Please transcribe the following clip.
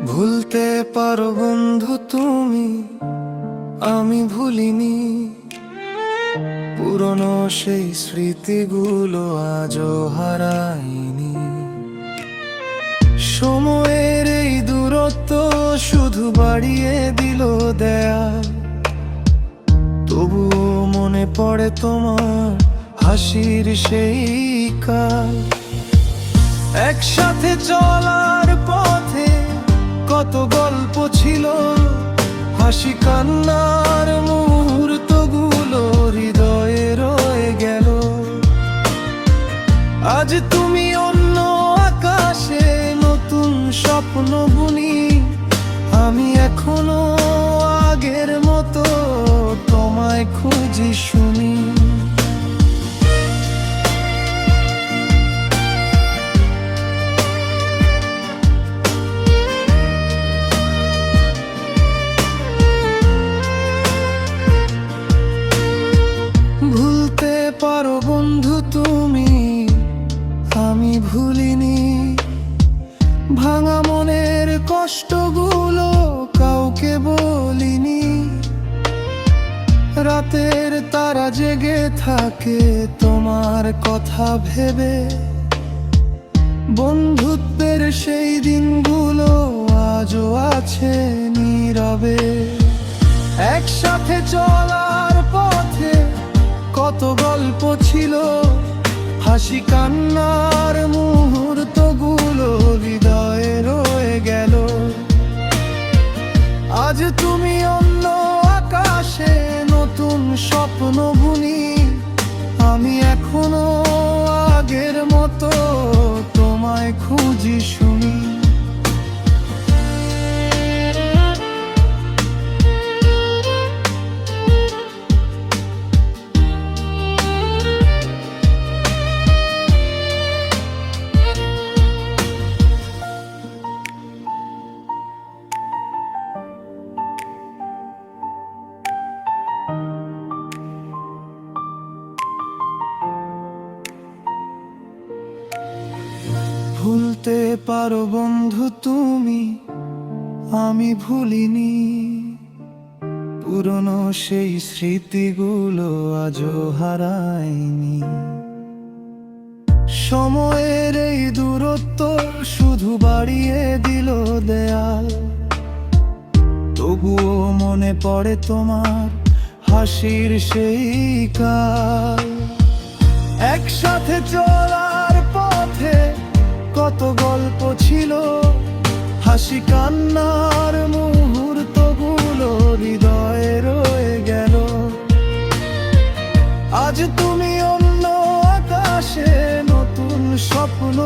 ভুলতে পারো বন্ধু তুমি, আমি ভুলিনি। পুরনো সেই স্মৃতিগুলো আজও হারাইনি। সময়ের এই দূরত্ব শুধু বাড়িয়ে দিল দেয়াল। তবুও মনে পড়ে তোমার হাসির সেই কাল। একসাথে চলার পথে কত গল্প ছিল, হাসি কান্নার মুহূর্তগুলো হৃদয়ে রয়ে গেল। আজ তুমি অন্য আকাশে নতুন স্বপ্ন বুনি, আমি এখনো আগের মতো তোমায় খুঁজি শুনি। ভুলতে পারো বন্ধু তুমি, আমি ভুলিনি। ভাঙা মনের কষ্টগুলো কাউকে বলিনি। রাতের তারা জেগে থাকে তোমার কথা ভেবে। বন্ধুত্বের সেই দিনগুলো আজও আছে নীরবে। একসাথে চলার পথে কত গল্প ছিল, হাসি কান্নার মুহূর্তগুলো হৃদয়ে রয়ে গেল। আজ তুমি অন্য আকাশে নতুন স্বপ্ন বুনি, আমি এখনো আগের মতো তোমায় খুঁজি শুনি। ভুলতে পারো বন্ধু তুমি, আমি ভুলিনি। পুরনো সেই স্মৃতিগুলো আজও হারাইনি। সময়ের এই দূরত্ব শুধু বাড়িয়ে দিল দেয়াল। তবুও মনে পড়ে তোমার হাসির সেই কাল। একসাথে চলার পথে কত গল্প ছিল, হাসি কান্নার মুহূর্তগুলো হৃদয়ে রয়ে গেল। আজ তুমি অন্য আকাশে নতুন স্বপ্ন